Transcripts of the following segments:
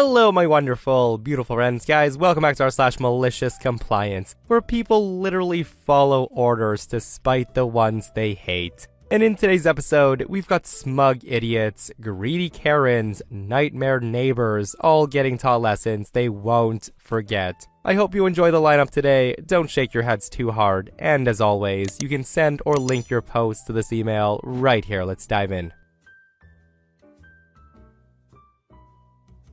Hello my wonderful, beautiful friends, guys. Welcome back to our /MaliciousCompliance, where people literally follow orders despite the ones they hate. And in today's episode, we've got smug idiots, greedy Karens, nightmare neighbors, all getting taught lessons they won't forget. I hope you enjoy the lineup today. Don't shake your heads too hard. And as always, you can send or link your post to this email right here. Let's dive in.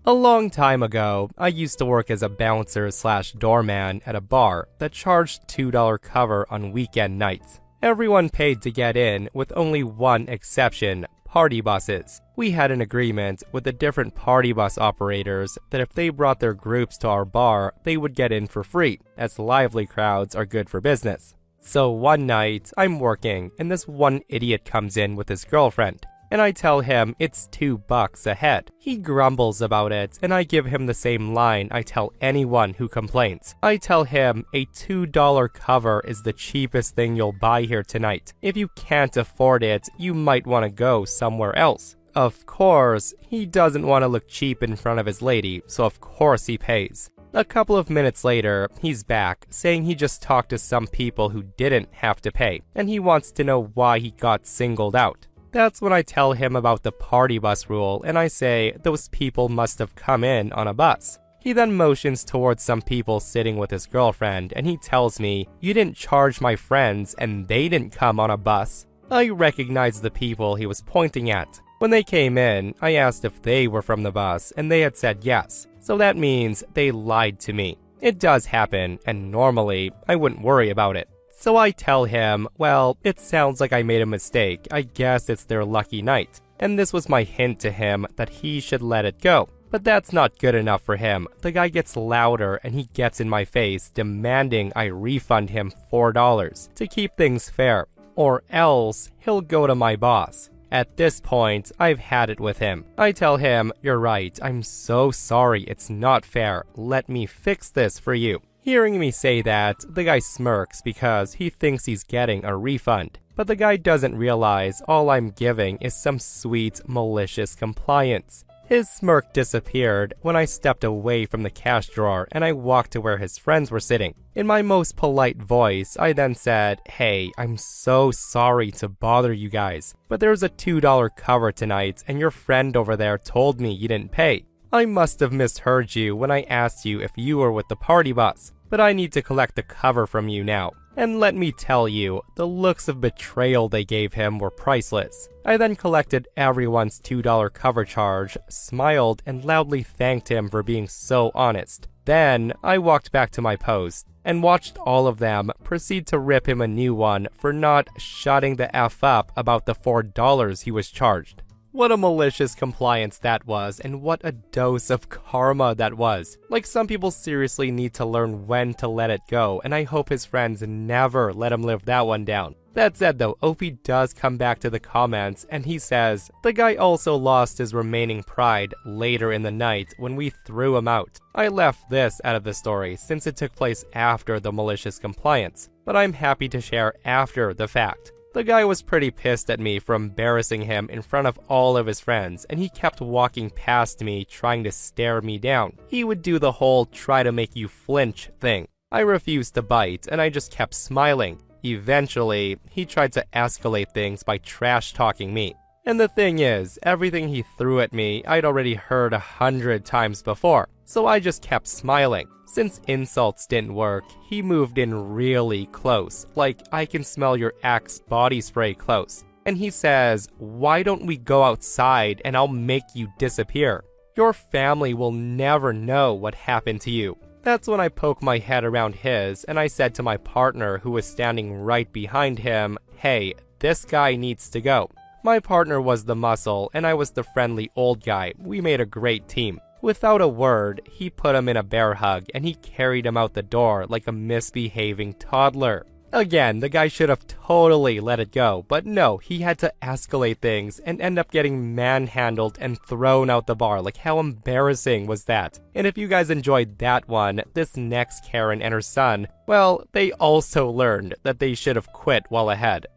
A long time ago, I used to work as a bouncer/doorman at a bar that charged $2 cover on weekend nights. Everyone paid to get in, with only one exception: party buses. We had an agreement with the different party bus operators that if they brought their groups to our bar, they would get in for free, as lively crowds are good for business. So one night, I'm working, and this one idiot comes in with his girlfriend. And I tell him it's $2 a head. He grumbles about it, and I give him the same line I tell anyone who complains. I tell him a $2 cover is the cheapest thing you'll buy here tonight. If you can't afford it, you might want to go somewhere else. Of course, he doesn't want to look cheap in front of his lady, so of course he pays. A couple of minutes later, he's back, saying he just talked to some people who didn't have to pay, and he wants to know why he got singled out. That's when I tell him about the party bus rule, and I say those people must have come in on a bus. He then motions towards some people sitting with his girlfriend, and he tells me, "You didn't charge my friends, and they didn't come on a bus." I recognized the people he was pointing at. When they came in, I asked if they were from the bus, and they had said yes, so that means they lied to me. It does happen, and normally, I wouldn't worry about it. So I tell him, well, it sounds like I made a mistake. I guess it's their lucky night. And this was my hint to him that he should let it go. But that's not good enough for him. The guy gets louder and he gets in my face, demanding I refund him $4 to keep things fair. Or else, he'll go to my boss. At this point, I've had it with him. I tell him, "You're right, I'm so sorry, it's not fair. Let me fix this for you." Hearing me say that, the guy smirks because he thinks he's getting a refund. But the guy doesn't realize all I'm giving is some sweet, malicious compliance. His smirk disappeared when I stepped away from the cash drawer and I walked to where his friends were sitting. In my most polite voice, I then said, "Hey, I'm so sorry to bother you guys, but there's a $2 cover tonight and your friend over there told me you didn't pay. I must have misheard you when I asked you if you were with the party bus, but I need to collect the cover from you now." And let me tell you, the looks of betrayal they gave him were priceless. I then collected everyone's $2 cover charge, smiled, and loudly thanked him for being so honest. Then, I walked back to my post, and watched all of them proceed to rip him a new one for not shutting the F up about the $4 he was charged. What a malicious compliance that was, and what a dose of karma that was. Like, some people seriously need to learn when to let it go, and I hope his friends never let him live that one down. That said though, OP does come back to the comments, and he says, "The guy also lost his remaining pride later in the night when we threw him out." I left this out of the story since it took place after the malicious compliance, but I'm happy to share after the fact. The guy was pretty pissed at me for embarrassing him in front of all of his friends, and he kept walking past me trying to stare me down. He would do the whole try to make you flinch thing. I refused to bite, and I just kept smiling. Eventually, he tried to escalate things by trash-talking me. And the thing is, everything he threw at me I'd already heard 100 times before, so I just kept smiling. Since insults didn't work, he moved in really close, like I can smell your Axe body spray close. And he says, "Why don't we go outside and I'll make you disappear? Your family will never know what happened to you." That's when I poke my head around his, and I said to my partner who was standing right behind him, "Hey, this guy needs to go." My partner was the muscle, and I was the friendly old guy. We made a great team. Without a word, he put him in a bear hug, and he carried him out the door like a misbehaving toddler. Again, the guy should have totally let it go, but no, he had to escalate things and end up getting manhandled and thrown out the bar. Like, how embarrassing was that? And if you guys enjoyed that one, this next Karen and her son, well, they also learned that they should have quit while ahead.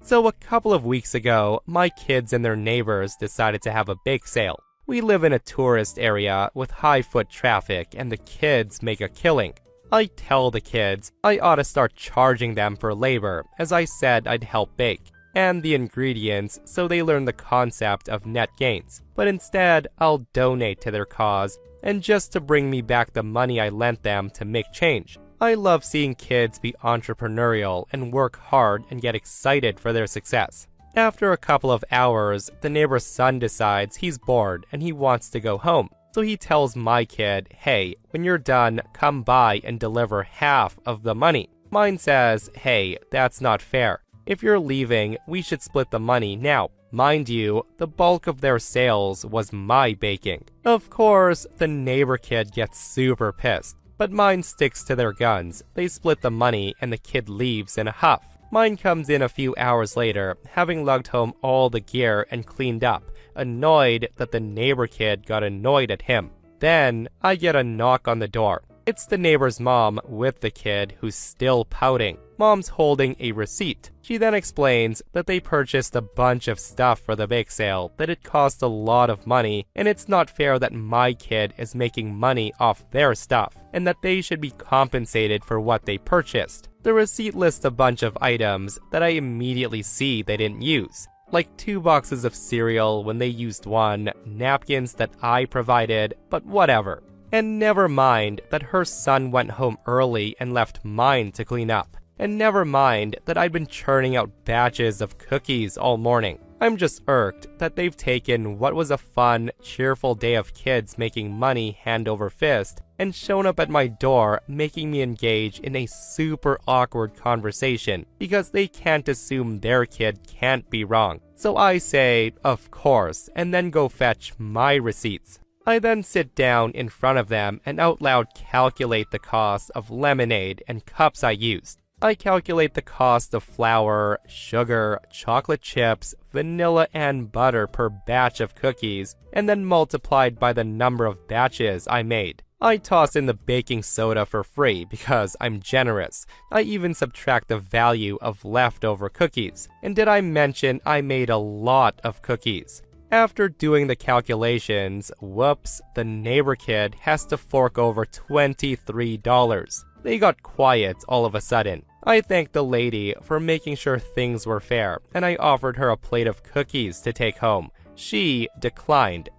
So a couple of weeks ago, my kids and their neighbors decided to have a bake sale. We live in a tourist area with high foot traffic and the kids make a killing. I tell the kids I ought to start charging them for labor, as I said I'd help bake, and the ingredients so they learn the concept of net gains. But instead, I'll donate to their cause, and just to bring me back the money I lent them to make change. I love seeing kids be entrepreneurial and work hard and get excited for their success. After a couple of hours, the neighbor's son decides he's bored and he wants to go home. So he tells my kid, hey, when you're done, come by and deliver half of the money. Mine says, hey, that's not fair. If you're leaving, we should split the money now. Mind you, the bulk of their sales was my baking. Of course, the neighbor kid gets super pissed. But mine sticks to their guns. They split the money and the kid leaves in a huff. Mine comes in a few hours later, having lugged home all the gear and cleaned up, annoyed that the neighbor kid got annoyed at him. Then, I get a knock on the door. It's the neighbor's mom with the kid who's still pouting. Mom's holding a receipt. She then explains that they purchased a bunch of stuff for the bake sale, that it cost a lot of money, and it's not fair that my kid is making money off their stuff, and that they should be compensated for what they purchased. The receipt lists a bunch of items that I immediately see they didn't use. Like 2 boxes of cereal when they used one, napkins that I provided, but whatever. And never mind that her son went home early and left mine to clean up. And never mind that I'd been churning out batches of cookies all morning. I'm just irked that they've taken what was a fun, cheerful day of kids making money hand over fist and shown up at my door making me engage in a super awkward conversation because they can't assume their kid can't be wrong. So I say, of course, and then go fetch my receipts. I then sit down in front of them and out loud calculate the cost of lemonade and cups I used. I calculate the cost of flour, sugar, chocolate chips, vanilla, and butter per batch of cookies, and then multiplied by the number of batches I made. I toss in the baking soda for free because I'm generous. I even subtract the value of leftover cookies. And did I mention I made a lot of cookies? After doing the calculations, whoops, the neighbor kid has to fork over $23. They got quiet all of a sudden. I thanked the lady for making sure things were fair, and I offered her a plate of cookies to take home. She declined.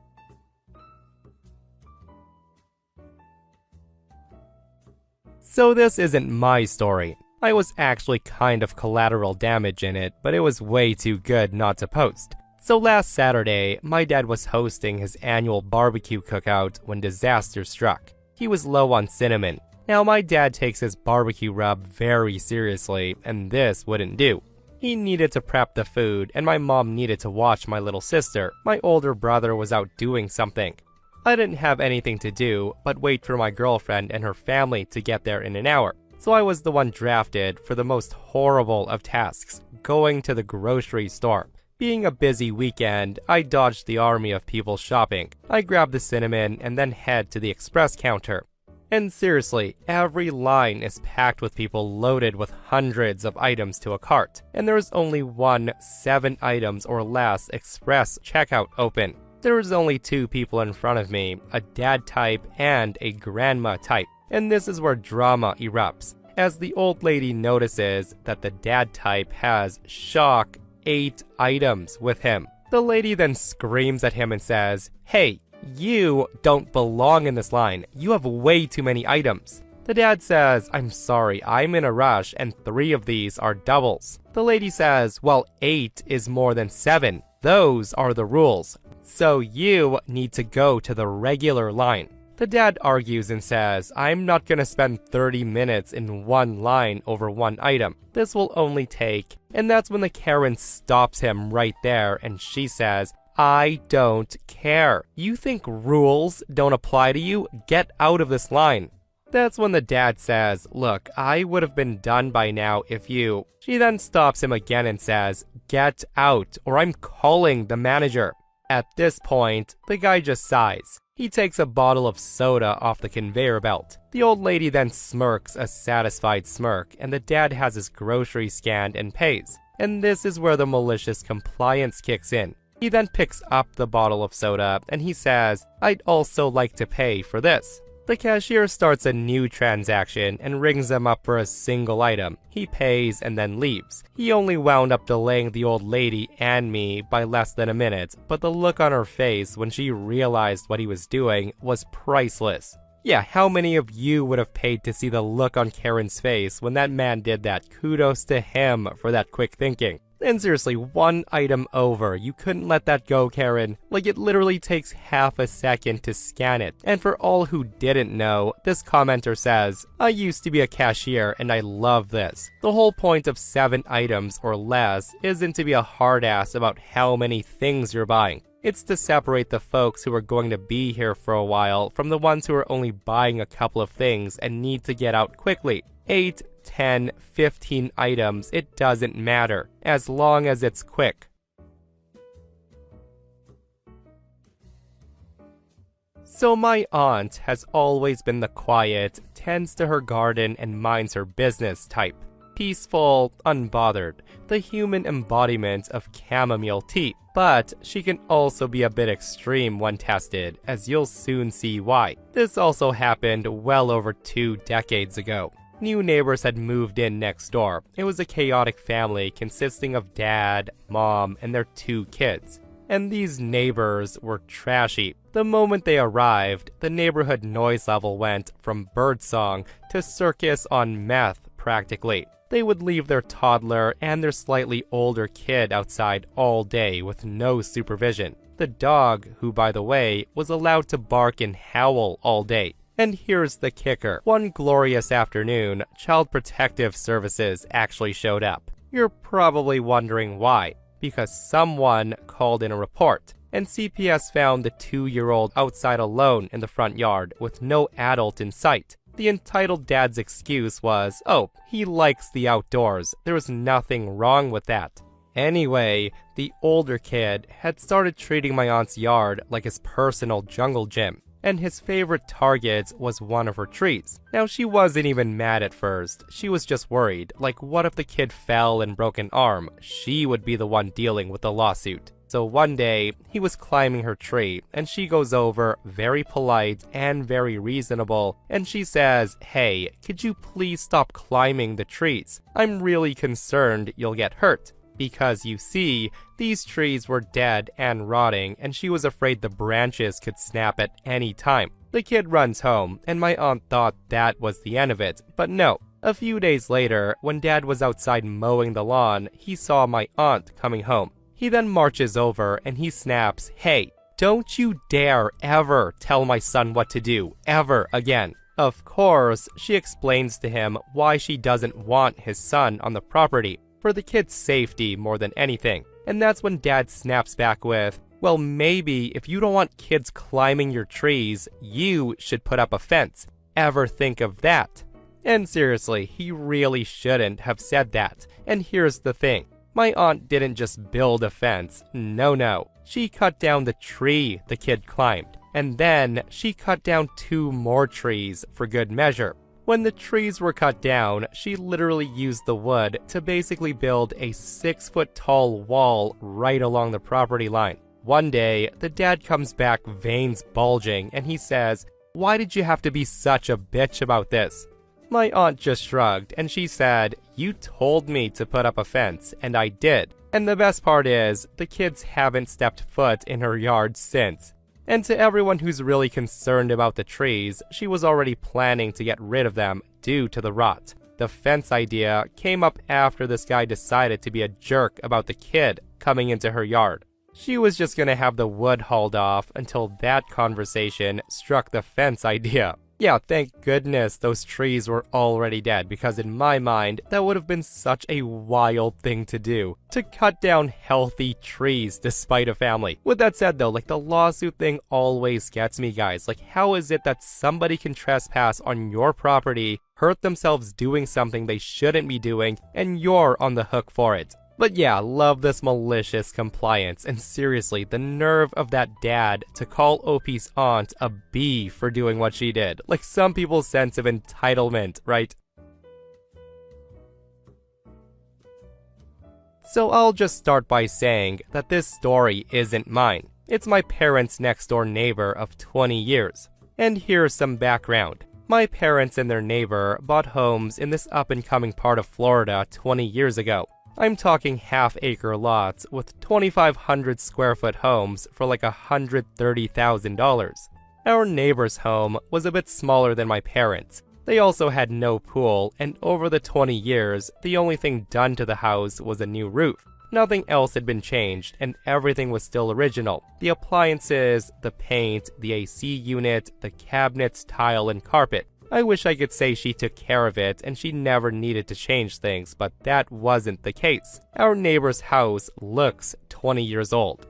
So this isn't my story. I was actually kind of collateral damage in it, but it was way too good not to post. So last Saturday, my dad was hosting his annual barbecue cookout when disaster struck. He was low on cinnamon. Now my dad takes his barbecue rub very seriously, and this wouldn't do. He needed to prep the food, and my mom needed to watch my little sister. My older brother was out doing something. I didn't have anything to do but wait for my girlfriend and her family to get there in an hour. So I was the one drafted for the most horrible of tasks, going to the grocery store. Being a busy weekend, I dodged the army of people shopping. I grabbed the cinnamon and then head to the express counter. And seriously, every line is packed with people loaded with hundreds of items to a cart, and there is only one 7 items or less express checkout open. There is only 2 people in front of me, a dad type and a grandma type, and this is where drama erupts, as the old lady notices that the dad type has, shock, 8 items with him. The lady then screams at him and says, "Hey, you don't belong in this line. You have way too many items." The dad says, "I'm sorry, I'm in a rush and 3 of these are doubles." The lady says, "Well, 8 is more than 7. Those are the rules. So you need to go to the regular line." The dad argues and says, "I'm not gonna spend 30 minutes in one line over one item. This will only take..." And that's when the Karen stops him right there and she says, "I don't care. You think rules don't apply to you? Get out of this line." That's when the dad says, "Look, I would have been done by now if you..." She then stops him again and says, "Get out or I'm calling the manager." At this point, the guy just sighs. He takes a bottle of soda off the conveyor belt. The old lady then smirks a satisfied smirk, and the dad has his groceries scanned and pays. And this is where the malicious compliance kicks in. He then picks up the bottle of soda and he says, "I'd also like to pay for this." The cashier starts a new transaction and rings them up for a single item. He pays and then leaves. He only wound up delaying the old lady and me by less than a minute, but the look on her face when she realized what he was doing was priceless. Yeah, how many of you would have paid to see the look on Karen's face when that man did that? Kudos to him for that quick thinking. And seriously, one item over. You couldn't let that go, Karen. Like, it literally takes half a second to scan it. And for all who didn't know, this commenter says, "I used to be a cashier and I love this. The whole point of 7 items or less isn't to be a hard ass about how many things you're buying. It's to separate the folks who are going to be here for a while from the ones who are only buying a couple of things and need to get out quickly. 8, 10, 15 items, it doesn't matter, as long as it's quick." So my aunt has always been the quiet, tends to her garden and minds her business type. Peaceful, unbothered, the human embodiment of chamomile tea. But she can also be a bit extreme when tested, as you'll soon see why. This also happened well over 2 decades ago. New neighbors had moved in next door. It was a chaotic family consisting of dad, mom, and their 2 kids. And these neighbors were trashy. The moment they arrived, the neighborhood noise level went from birdsong to circus on meth, practically. They would leave their toddler and their slightly older kid outside all day with no supervision. The dog, who by the way, was allowed to bark and howl all day. And here's the kicker. One glorious afternoon, Child Protective Services actually showed up. You're probably wondering why. Because someone called in a report, and CPS found the 2-year-old outside alone in the front yard with no adult in sight. The entitled dad's excuse was, "Oh, he likes the outdoors. There was nothing wrong with that." Anyway, the older kid had started treating my aunt's yard like his personal jungle gym, and his favorite target was one of her trees. Now, she wasn't even mad at first. She was just worried, like what if the kid fell and broke an arm? She would be the one dealing with the lawsuit. So one day, he was climbing her tree, and she goes over, very polite and very reasonable, and she says, "Hey, could you please stop climbing the trees? I'm really concerned you'll get hurt." Because you see, these trees were dead and rotting, and she was afraid the branches could snap at any time. The kid runs home, and my aunt thought that was the end of it, but no. A few days later, when Dad was outside mowing the lawn, he saw my aunt coming home. He then marches over and he snaps, "Hey, don't you dare ever tell my son what to do, ever again." Of course, she explains to him why she doesn't want his son on the property, for the kid's safety more than anything. And that's when Dad snaps back with, "Well, maybe if you don't want kids climbing your trees, you should put up a fence. Ever think of that?" And seriously, he really shouldn't have said that. And here's the thing. My aunt didn't just build a fence. No. She cut down the tree the kid climbed. And then she cut down 2 more trees for good measure. When the trees were cut down, she literally used the wood to basically build a 6-foot-tall wall right along the property line. One day, the dad comes back, veins bulging, and he says, "Why did you have to be such a bitch about this?" My aunt just shrugged, and she said, "You told me to put up a fence, and I did." And the best part is, the kids haven't stepped foot in her yard since. And to everyone who's really concerned about the trees, she was already planning to get rid of them due to the rot. The fence idea came up after this guy decided to be a jerk about the kid coming into her yard. She was just gonna have the wood hauled off until that conversation struck the fence idea. Yeah, thank goodness those trees were already dead, because in my mind, that would have been such a wild thing to do. To cut down healthy trees despite a family. With that said though, like the lawsuit thing always gets me, guys. Like, how is it that somebody can trespass on your property, hurt themselves doing something they shouldn't be doing, and you're on the hook for it? But yeah, love this malicious compliance, and seriously, the nerve of that dad to call OP's aunt a bee for doing what she did. Like some people's sense of entitlement, right? So I'll just start by saying that this story isn't mine. It's my parents' next-door neighbor of 20 years. And here's some background. My parents and their neighbor bought homes in this up-and-coming part of Florida 20 years ago. I'm talking half-acre lots with 2,500 square foot homes for like $130,000. Our neighbor's home was a bit smaller than my parents'. They also had no pool, and over the 20 years, the only thing done to the house was a new roof. Nothing else had been changed, and everything was still original. The appliances, the paint, the AC unit, the cabinets, tile, and carpet. I wish I could say she took care of it and she never needed to change things, but that wasn't the case. Our neighbor's house looks 20 years old.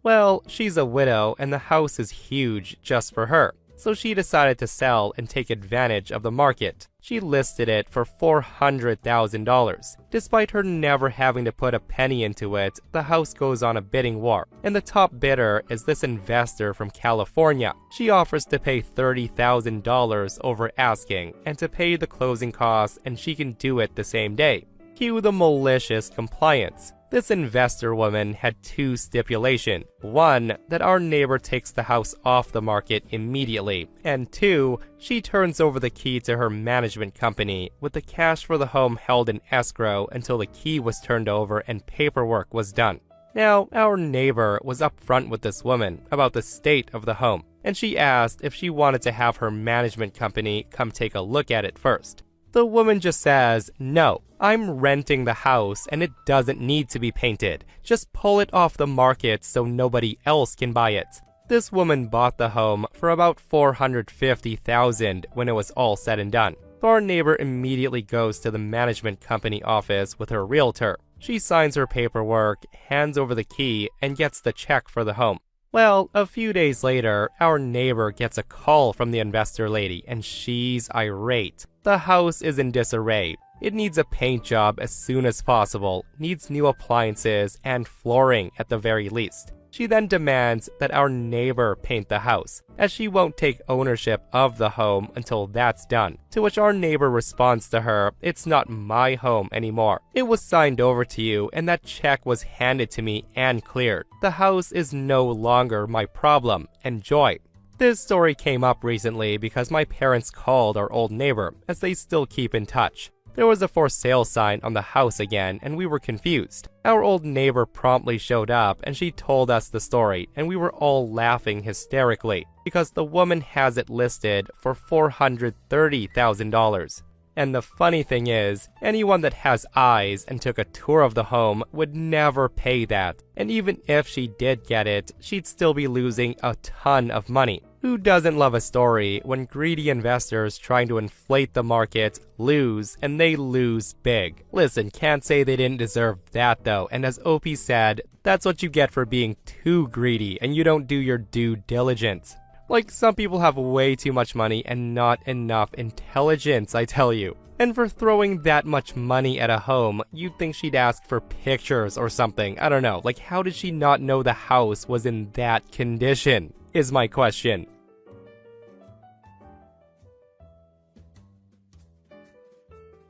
Well, she's a widow and the house is huge just for her. So she decided to sell and take advantage of the market. She listed it for $400,000. Despite her never having to put a penny into it, the house goes on a bidding war, and the top bidder is this investor from California. She offers to pay $30,000 over asking, and to pay the closing costs, and she can do it the same day. Cue the malicious compliance. This investor woman had two stipulations. One, that our neighbor takes the house off the market immediately. And two, she turns over the key to her management company, with the cash for the home held in escrow until the key was turned over and paperwork was done. Now, our neighbor was upfront with this woman about the state of the home, and she asked if she wanted to have her management company come take a look at it first. The woman just says, "No, I'm renting the house and it doesn't need to be painted. Just pull it off the market so nobody else can buy it." This woman bought the home for about $450,000 when it was all said and done. So our neighbor immediately goes to the management company office with her realtor. She signs her paperwork, hands over the key, and gets the check for the home. Well, a few days later, our neighbor gets a call from the investor lady, and she's irate. The house is in disarray. It needs a paint job as soon as possible, needs new appliances, and flooring at the very least. She then demands that our neighbor paint the house, as she won't take ownership of the home until that's done. To which our neighbor responds to her, "It's not my home anymore. It was signed over to you and that check was handed to me and cleared. The house is no longer my problem. Enjoy." This story came up recently because my parents called our old neighbor, as they still keep in touch. There was a for sale sign on the house again, and we were confused. Our old neighbor promptly showed up, and she told us the story, and we were all laughing hysterically, because the woman has it listed for $430,000. And the funny thing is, anyone that has eyes and took a tour of the home would never pay that. And even if she did get it, she'd still be losing a ton of money. Who doesn't love a story when greedy investors trying to inflate the market lose, and they lose big? Listen, can't say they didn't deserve that though, and as OP said, that's what you get for being too greedy and you don't do your due diligence. Like, some people have way too much money and not enough intelligence, I tell you. And for throwing that much money at a home, you'd think she'd ask for pictures or something. I don't know, like, how did she not know the house was in that condition, is my question.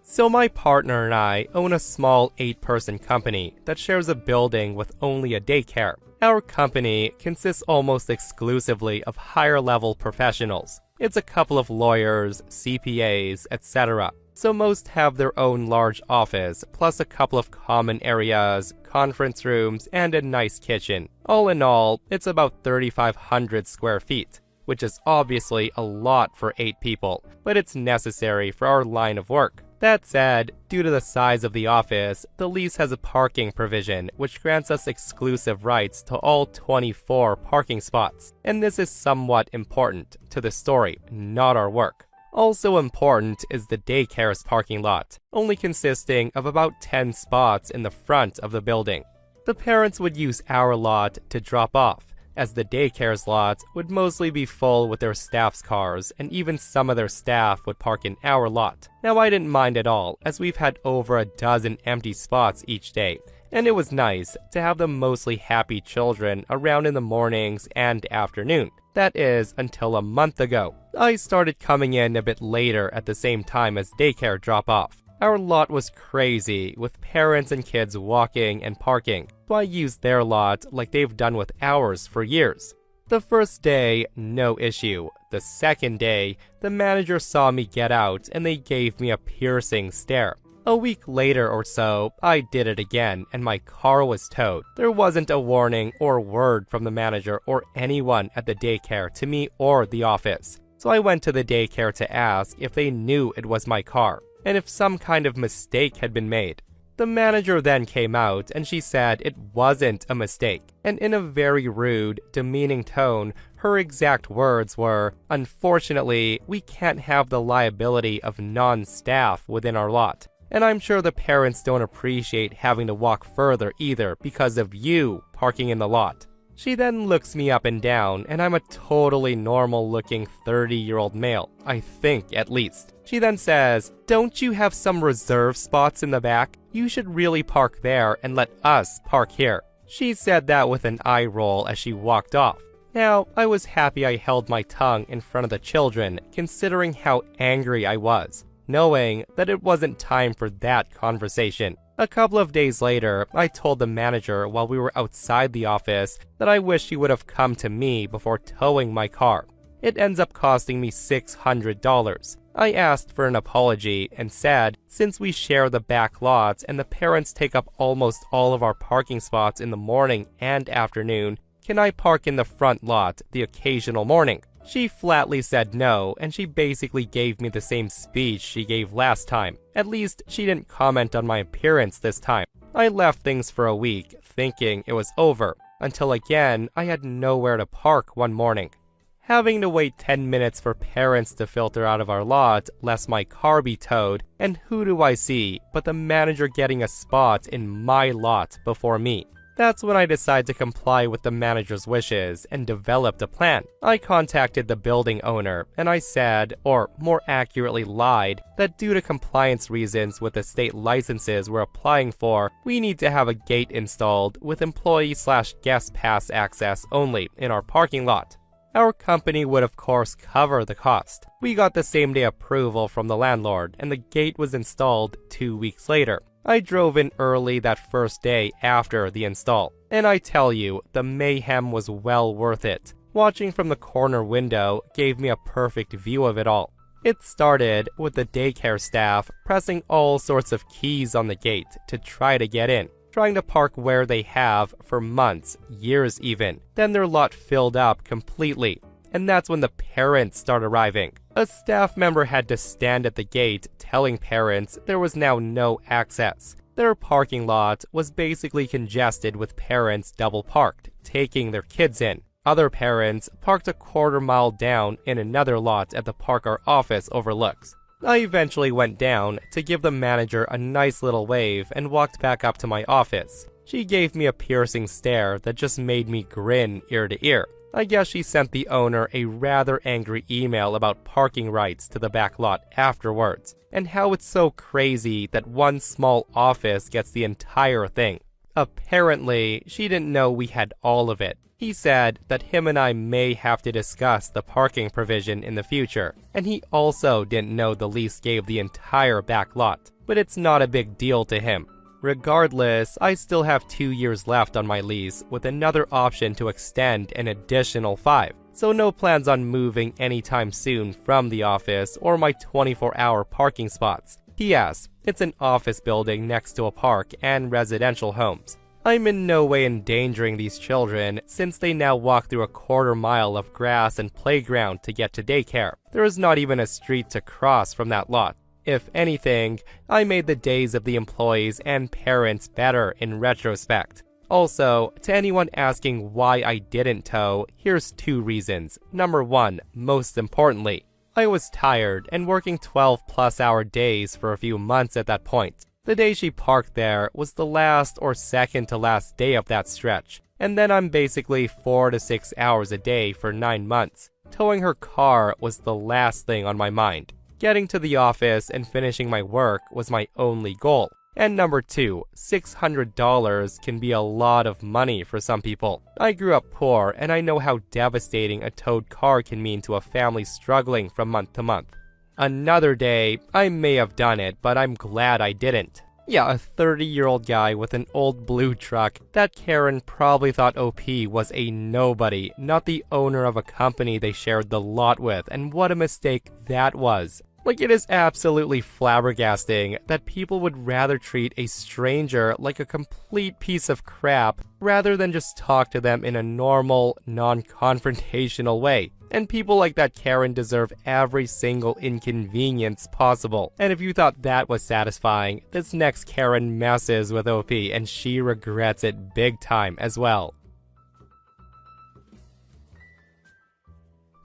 So my partner and I own a small 8-person company that shares a building with only a daycare. Our company consists almost exclusively of higher-level professionals. It's a couple of lawyers, CPAs, etc. So most have their own large office, plus a couple of common areas, conference rooms, and a nice kitchen. All in all, it's about 3,500 square feet, which is obviously a lot for 8 people, but it's necessary for our line of work. That said, due to the size of the office, the lease has a parking provision which grants us exclusive rights to all 24 parking spots. And this is somewhat important to the story, not our work. Also important is the daycare's parking lot, only consisting of about 10 spots in the front of the building. The parents would use our lot to drop off, as the daycare's lot would mostly be full with their staff's cars, and even some of their staff would park in our lot. Now, I didn't mind at all, as we've had over a dozen empty spots each day, and it was nice to have the mostly happy children around in the mornings and afternoon. That is, until a month ago. I started coming in a bit later at the same time as daycare drop-off. Our lot was crazy, with parents and kids walking and parking, so I used their lot like they've done with ours for years. The first day, no issue. The second day, the manager saw me get out and they gave me a piercing stare. A week later or so, I did it again and my car was towed. There wasn't a warning or word from the manager or anyone at the daycare to me or the office. So I went to the daycare to ask if they knew it was my car and if some kind of mistake had been made. The manager then came out and she said it wasn't a mistake, and in a very rude, demeaning tone, her exact words were, "Unfortunately, we can't have the liability of non-staff within our lot. And I'm sure the parents don't appreciate having to walk further either because of you parking in the lot." She then looks me up and down, and I'm a totally normal-looking 30-year-old male, I think at least. She then says, "Don't you have some reserve spots in the back? You should really park there and let us park here." She said that with an eye roll as she walked off. Now, I was happy I held my tongue in front of the children, considering how angry I was, knowing that it wasn't time for that conversation. A couple of days later, I told the manager while we were outside the office that I wish he would have come to me before towing my car. It ends up costing me $600. I asked for an apology and said, since we share the back lots and the parents take up almost all of our parking spots in the morning and afternoon, can I park in the front lot the occasional morning? She flatly said no, and she basically gave me the same speech she gave last time. At least, she didn't comment on my appearance this time. I left things for a week, thinking it was over, until again, I had nowhere to park one morning. Having to wait 10 minutes for parents to filter out of our lot, lest my car be towed, and who do I see but the manager getting a spot in my lot before me. That's when I decided to comply with the manager's wishes and developed a plan. I contacted the building owner and I said, or more accurately lied, that due to compliance reasons with the state licenses we're applying for, we need to have a gate installed with employee/guest pass access only in our parking lot. Our company would of course cover the cost. We got the same day approval from the landlord and the gate was installed 2 weeks later. I drove in early that first day after the install, and I tell you, the mayhem was well worth it. Watching from the corner window gave me a perfect view of it all. It started with the daycare staff pressing all sorts of keys on the gate to try to get in, trying to park where they have for months, years even. Then their lot filled up completely, and that's when the parents start arriving. A staff member had to stand at the gate telling parents there was now no access. Their parking lot was basically congested with parents double parked, taking their kids in. Other parents parked a quarter-mile down in another lot at the park our office overlooks. I eventually went down to give the manager a nice little wave and walked back up to my office. She gave me a piercing stare that just made me grin ear to ear. I guess she sent the owner a rather angry email about parking rights to the back lot afterwards, and how it's so crazy that one small office gets the entire thing. Apparently, she didn't know we had all of it. He said that him and I may have to discuss the parking provision in the future, and he also didn't know the lease gave the entire back lot, but it's not a big deal to him. Regardless, I still have 2 years left on my lease with another option to extend an additional 5, so no plans on moving anytime soon from the office or my 24-hour parking spots. P.S. It's an office building next to a park and residential homes. I'm in no way endangering these children since they now walk through a quarter-mile of grass and playground to get to daycare. There is not even a street to cross from that lot. If anything, I made the days of the employees and parents better in retrospect. Also, to anyone asking why I didn't tow, here's 2 reasons. Number 1, most importantly, I was tired and working 12-plus-hour days for a few months at that point. The day she parked there was the last or second to last day of that stretch, and then I'm basically 4 to 6 hours a day for 9 months. Towing her car was the last thing on my mind. Getting to the office and finishing my work was my only goal. And number 2, $600 can be a lot of money for some people. I grew up poor and I know how devastating a towed car can mean to a family struggling from month to month. Another day, I may have done it, but I'm glad I didn't. Yeah, a 30-year-old guy with an old blue truck. That Karen probably thought OP was a nobody, not the owner of a company they shared the lot with, and what a mistake that was. Like, it is absolutely flabbergasting that people would rather treat a stranger like a complete piece of crap rather than just talk to them in a normal, non-confrontational way. And people like that Karen deserve every single inconvenience possible. And if you thought that was satisfying, this next Karen messes with OP and she regrets it big time as well.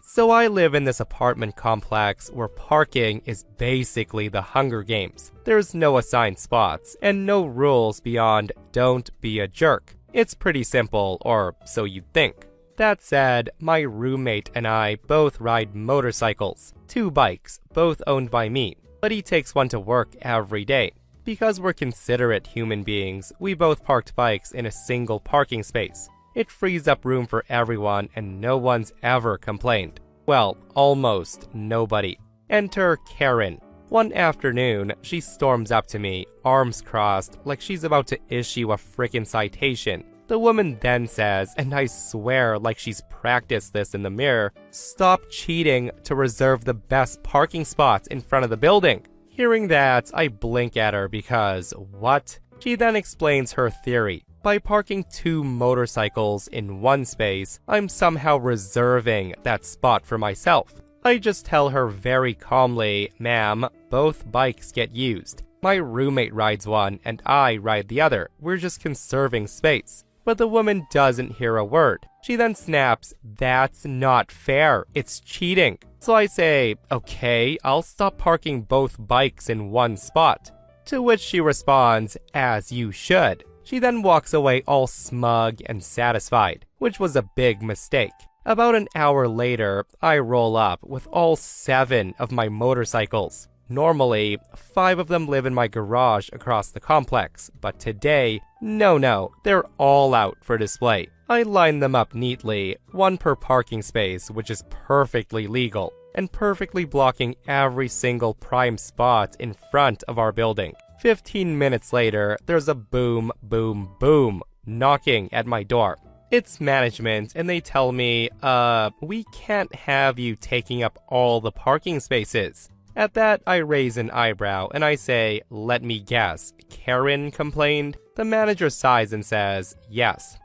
So I live in this apartment complex where parking is basically the Hunger Games. There's no assigned spots and no rules beyond don't be a jerk. It's pretty simple, or so you'd think. That said, my roommate and I both ride motorcycles, 2 bikes, both owned by me, but he takes one to work every day. Because we're considerate human beings, we both parked bikes in a single parking space. It frees up room for everyone and no one's ever complained. Well, almost nobody. Enter Karen. One afternoon, she storms up to me, arms crossed, like she's about to issue a frickin' citation. The woman then says, and I swear like she's practiced this in the mirror, "Stop cheating to reserve the best parking spots in front of the building." Hearing that, I blink at her because, what? She then explains her theory. By parking 2 motorcycles in one space, I'm somehow reserving that spot for myself. I just tell her very calmly, "Ma'am, both bikes get used. My roommate rides one and I ride the other. We're just conserving space." But the woman doesn't hear a word. She then snaps, "That's not fair. It's cheating." So I say, "Okay, I'll stop parking both bikes in one spot." To which she responds, "As you should." She then walks away all smug and satisfied, which was a big mistake. About an hour later, I roll up with all 7 of my motorcycles. Normally, 5 of them live in my garage across the complex, but today, no, they're all out for display. I line them up neatly, 1 per parking space, which is perfectly legal, and perfectly blocking every single prime spot in front of our building. 15 minutes later, there's a boom, boom, boom, knocking at my door. It's management, and they tell me, we can't have you taking up all the parking spaces. At that, I raise an eyebrow, and I say, "Let me guess, Karen complained?" The manager sighs and says, "Yes."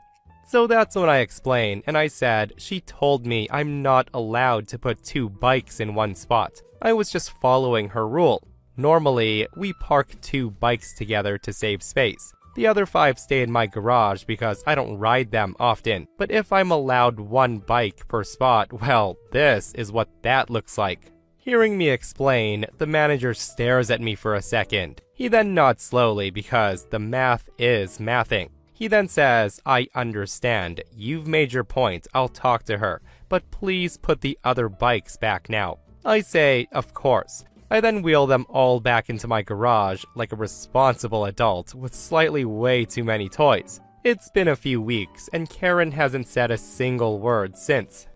So that's when I explain, and I said, she told me I'm not allowed to put 2 bikes in one spot. I was just following her rule. Normally, we park 2 bikes together to save space. The other 5 stay in my garage because I don't ride them often. But if I'm allowed 1 bike per spot, well, this is what that looks like. Hearing me explain, the manager stares at me for a second. He then nods slowly because the math is mathing. He then says, "I understand. You've made your point. I'll talk to her. But please put the other bikes back now." I say, "Of course." I then wheel them all back into my garage like a responsible adult with slightly way too many toys. It's been a few weeks, and Karen hasn't said a single word since.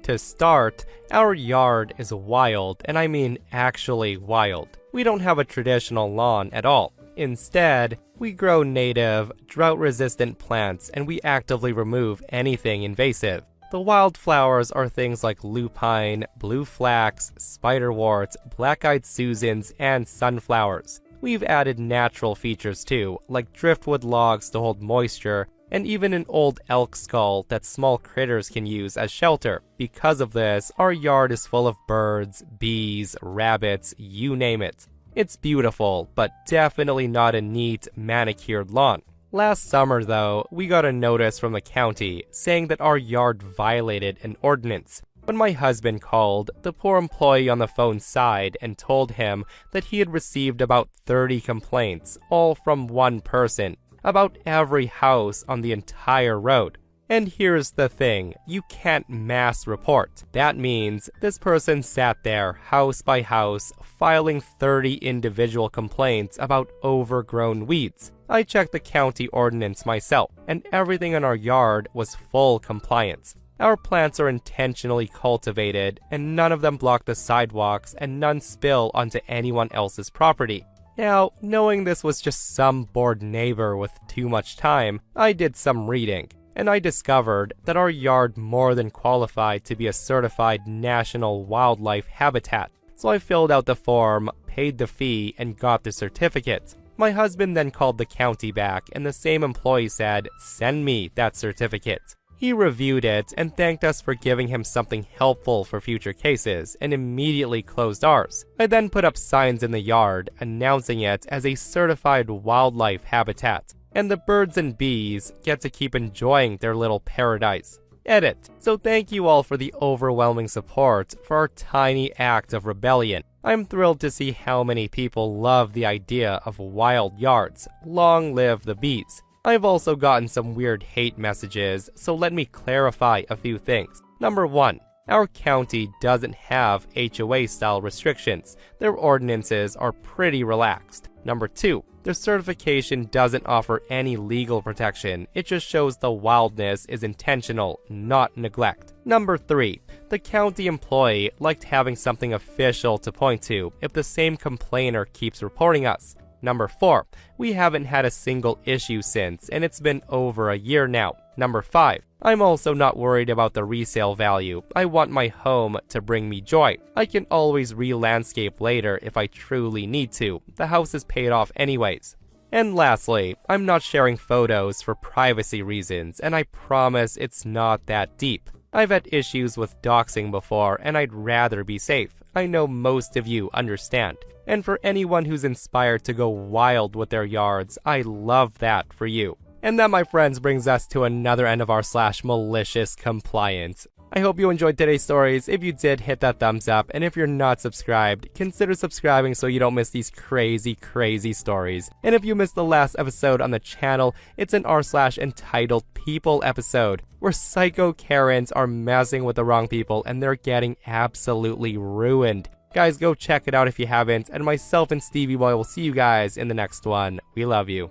To start, our yard is wild, and I mean actually wild. We don't have a traditional lawn at all. Instead, we grow native, drought-resistant plants, and we actively remove anything invasive. The wildflowers are things like lupine, blue flax, spiderwort, black-eyed Susans, and sunflowers. We've added natural features too, like driftwood logs to hold moisture, and even an old elk skull that small critters can use as shelter. Because of this, our yard is full of birds, bees, rabbits, you name it. It's beautiful, but definitely not a neat, manicured lawn. Last summer, though, we got a notice from the county saying that our yard violated an ordinance. When my husband called, the poor employee on the phone sighed and told him that he had received about 30 complaints, all from one person, about every house on the entire road. And here's the thing, you can't mass report. That means this person sat there, house by house, filing 30 individual complaints about overgrown weeds. I checked the county ordinance myself, and everything in our yard was full compliance. Our plants are intentionally cultivated, and none of them block the sidewalks and none spill onto anyone else's property. Now, knowing this was just some bored neighbor with too much time, I did some reading, and I discovered that our yard more than qualified to be a certified national wildlife habitat. So I filled out the form, paid the fee, and got the certificate. My husband then called the county back, and the same employee said, "Send me that certificate." He reviewed it and thanked us for giving him something helpful for future cases, and immediately closed ours. I then put up signs in the yard announcing it as a certified wildlife habitat, and the birds and bees get to keep enjoying their little paradise. Edit. So thank you all for the overwhelming support for our tiny act of rebellion. I'm thrilled to see how many people love the idea of wild yards. Long live the bees. I've also gotten some weird hate messages, so let me clarify a few things. Number 1. Our county doesn't have HOA-style restrictions. Their ordinances are pretty relaxed. Number 2. Their certification doesn't offer any legal protection. It just shows the wildness is intentional, not neglect. Number 3. The county employee liked having something official to point to if the same complainer keeps reporting us. Number 4. We haven't had a single issue since, and it's been over a year now. Number 5. I'm also not worried about the resale value. I want my home to bring me joy. I can always re-landscape later if I truly need to. The house is paid off anyways. And lastly, I'm not sharing photos for privacy reasons, and I promise it's not that deep. I've had issues with doxing before, and I'd rather be safe. I know most of you understand. And for anyone who's inspired to go wild with their yards, I love that for you. And that, my friends, brings us to another end of our /malicious compliance. I hope you enjoyed today's stories. If you did, hit that thumbs up. And if you're not subscribed, consider subscribing so you don't miss these crazy stories. And if you missed the last episode on the channel, it's an r/entitled people episode, where psycho Karens are messing with the wrong people and they're getting absolutely ruined. Guys, go check it out if you haven't, and myself and Stevie Boy will see you guys in the next one. We love you.